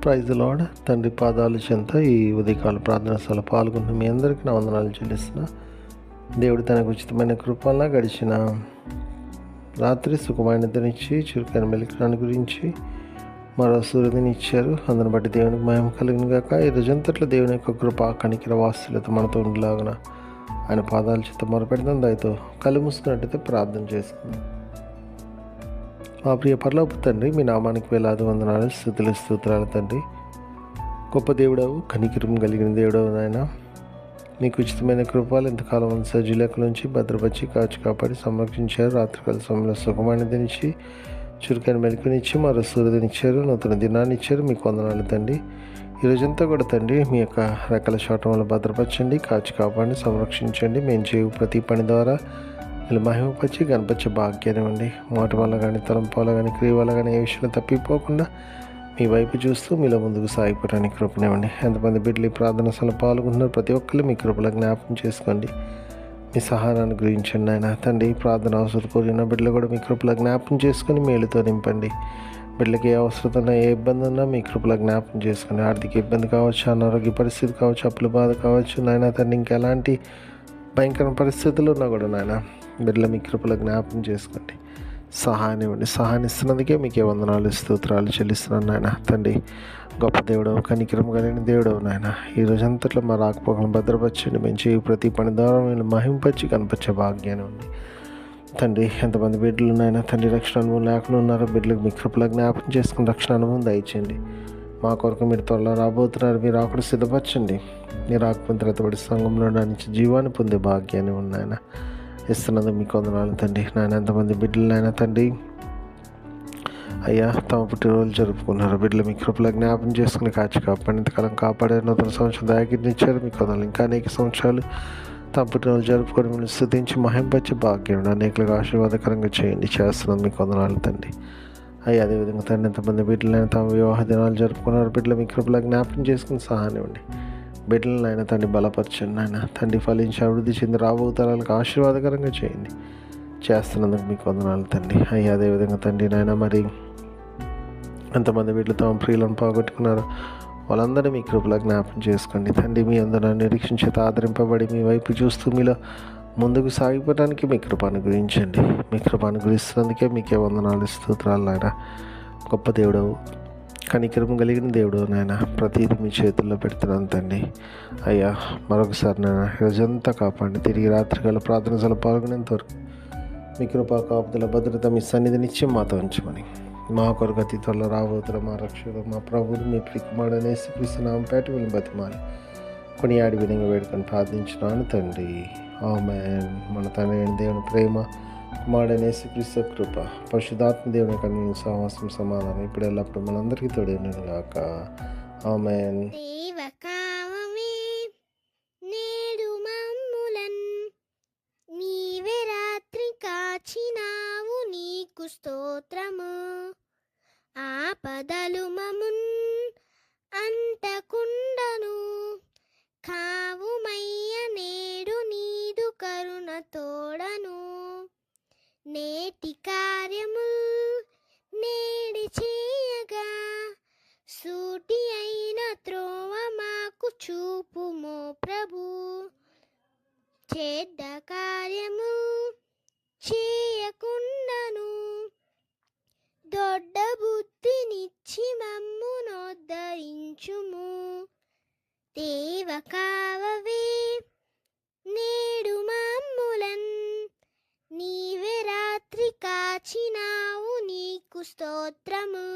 Praise lord. తండ్రి పాదాల చెంత ఈ ఉదయకాల ప్రార్థన స్థల పాల్గొంటున్న మీ అందరికీ నా వందనాలు చెల్లిస్తున్నా. దేవుడు తనకు ఉచితమైన కృపలా గడిచిన రాత్రి సుఖమైనతనిచ్చి చురుకైన మెలికలను గురించి మరో సూర్యుని ఇచ్చారు. అందుని బట్టి దేవునికి మహిమ కలిగిన గాక. ఈ రోజంతట్లో దేవుని యొక్క కృప కనికిర వాస్తులతో మనతో ఉండేలాగున ఆయన పాదాల చేత మొరపెడతాం. దయతో కళ్ళు మూసుకున్నట్టయితే ప్రార్థన చేసుకుందాం. మా ప్రియ పరలోకపు తండ్రి, మీ నామానికి వేలాది వందనాలు, స్తుతులు స్తోత్రాలు తండ్రి. గొప్ప దేవుడవు, కనికిరం కలిగిన దేవుడవు నాయన. మీకు ఉచితమైన కృపలు ఎంతకాలం సజ్జులెక్క నుంచి భద్రపరిచి కాచి కాపాడి సంరక్షించారు. రాత్రికాల సమయంలో సుఖమైనదినిచ్చి చురుకైన మెలకునిచ్చి మరో సూర్యునిచ్చారు, నూతన దినాన్ని ఇచ్చారు. మీకు వందనాలు తండ్రి. ఈ రోజంతా కూడా తండ్రి మీ యొక్క రెక్కల చాటం వల్ల భద్రపరచండి, కాచి కాపాడి సంరక్షించండి. మేము చేయు ప్రతి పని ద్వారా వీళ్ళు మహిమపరిచి గణపరిచే భాగ్యాన్ని ఇవ్వండి. మాట వల్ల కానీ, తలంపు వల్ల కానీ, క్రియ వల్ల కానీ ఏ విషయంలో తప్పిపోకుండా మీ వైపు చూస్తూ మీలో ముందుకు సాగిపోవడానికి కృపనివ్వండి. ఎంతమంది బిడ్డలు ఈ ప్రార్థన సభలో పాల్గొంటున్నారు, ప్రతి ఒక్కరు మీ కృపలో జ్ఞాపకం చేసుకోండి. మీ సహాయాన్ని గురించండి ఆయన తండ్రి. ప్రార్థన అవసరం కోరిన బిడ్డలు కూడా మీ కృపలో జ్ఞాపకం చేసుకొని మేలుతో నింపండి. బిడ్డలకి ఏ అవసరం ఉన్నా, ఏ ఇబ్బంది ఉన్నా మీ కృపలో జ్ఞాపకం చేసుకుని, ఆర్థిక ఇబ్బంది కావచ్చు, అనారోగ్య పరిస్థితి కావచ్చు, అప్పుల బాధ కావచ్చు నాయన తండ్రి, ఇంకెలాంటి భయంకర పరిస్థితులు ఉన్నా కూడా నాయన బిడ్డల మీ కృపలో జ్ఞాపకం చేసుకోండి. సహాయం ఇవ్వండి. సహాయం ఇస్తున్నందుకే మీకే వందనాలు స్తోత్రాలు చెల్లిస్తున్నాను నాయన తండ్రి. గొప్ప దేవుడవు, కనికరం కలిగిన దేవుడవు నాయన. ఈ రోజంతట్లో మా రాకపోకలను భద్రపరచండి. మేము చేయి ప్రతి పని ద్వారా మీరు మహింపరిచి కనిపించే భాగ్యాన్ని ఉంది తండ్రి. ఎంతమంది బిడ్డలు నాయన తండ్రి రక్షణ అనుభవం లేకుండా ఉన్నారో బిడ్డలకు మీ కృపలో జ్ఞాపకం చేసుకుని రక్షణ అనుభవం దయచేయండి. మా కొరకు మీరు త్వరలో రాబోతున్నారు. మీరు అక్కడ సిద్ధపరచండి. మీరు రాకపోయిన తర్వాత సంఘంలో నుంచి జీవాన్ని పొందే భాగ్యాన్ని ఉన్నాయన ఇస్తున్నందుకు మీకు వందనాలు తండ్రి. నాయన ఎంతమంది బిడ్డలు నాయన తండ్రి అయ్యా తమ పుట్టినరోజు జరుపుకున్నారు. బిడ్డలు మీ కృపలో జ్ఞాపకం చేసుకుని కాచి కాపాడి ఇంతకాలం కాపాడే నూతన సంవత్సరం దయగిరినిచ్చారు. మీకు వందనాలు. ఇంకా అనేక సంవత్సరాలు తమ పుట్టినరోజు జరుపుకొని మిమ్మల్ని స్తుతించి మహింపరిచే భాగ్యం అనేకలకు ఆశీర్వాదకరంగా చేయండి. చేస్తున్నాను మీకు వందనాలు తండ్రి. అయ్యా అదేవిధంగా తండ్రి ఎంతమంది బిడ్డలైనా తమ వివాహ దినాలు జరుపుకున్నారు. బిడ్డలు మీ కృపలో జ్ఞాపకం చేసుకుని సహాయం ఇవ్వండి. బిడ్డలను ఆయన తండ్రి బలపరచండి. ఆయన తండ్రి ఫలించి అభివృద్ధి చెంది రాబో తరాలకు ఆశీర్వాదకరంగా చేయండి. చేస్తున్నందుకు మీకు వందనాలు తండ్రి. అయ్యా అదేవిధంగా తండ్రి నాయన మరి ఎంతమంది బిడ్డలు తమ ప్రియులను పోగొట్టుకున్నారు, వాళ్ళందరినీ మీ కృపలో జ్ఞాపకం చేసుకోండి తండ్రి. మీ అందరూ నిరీక్షించి ఆదరింపబడి మీ వైపు చూస్తూ మీలో ముందుకు సాగిపోవడానికి మీ కృపను గురించండి. మీ కృపను గురిస్తున్నందుకే మీకే వందనాలు స్తోత్రాలు నాయన. గొప్ప దేవుడవు, కనికరం కలిగిన దేవుడు నాయన. ప్రతిదీ మీ చేతుల్లో పెడుతున్నాను తండ్రి. అయ్యా మరొకసారి నాయన రోజంతా కాపాడి తిరిగి రాత్రికాల ప్రార్థన సభలో పాల్గొనేంత వరకు మీ కృపా కాపుదల భద్రత మీ సన్నిధినిచ్చి మాతో ఉంచమని మా కొరకు అతి త్వరలో రాబోతున్న మా రక్షకుడు మా ప్రభువులు మీ ప్రికుమారుడైన యేసుక్రీస్తు నామముపేట వీళ్ళని బతిమాలి కొనియాడి విధంగా వేడుకొని ప్రార్థించున్నాను తండ్రి. ఆమేన్. మన తండ్రి అయిన దేవుని ప్రేమ, కుమారుడైన యేసుక్రీస్తు కృప, పరిశుద్ధాత్మ దేవుని కన్ను సహవాసం సమాధానం ఇప్పుడు ఎల్లప్పుడు మనందరికీ తోడైనను గాక. ఆమేన్. నేడు మమ్ములన్ నీవే రాత్రి కాచినావు, నీకు స్తోత్రము. ఆపదలు మమున్ అంతకుండను కావుమయ్య, నేడు నీదు కరుణ తోడను. నేటి కార్యము నేడి చేయగా, సూటి అయిన త్రోవ మాకు చూపుమో ప్రభు. చెడ్డ కార్యము చేయకుండాను దొడ్డ బుద్ధినిచ్చి మమ్ము నోద్ధరించుము. దేవ కావవే నేడు మమ్ములన్ నీవే రాత్రి కాచినావు, నీకు స్తోత్రము.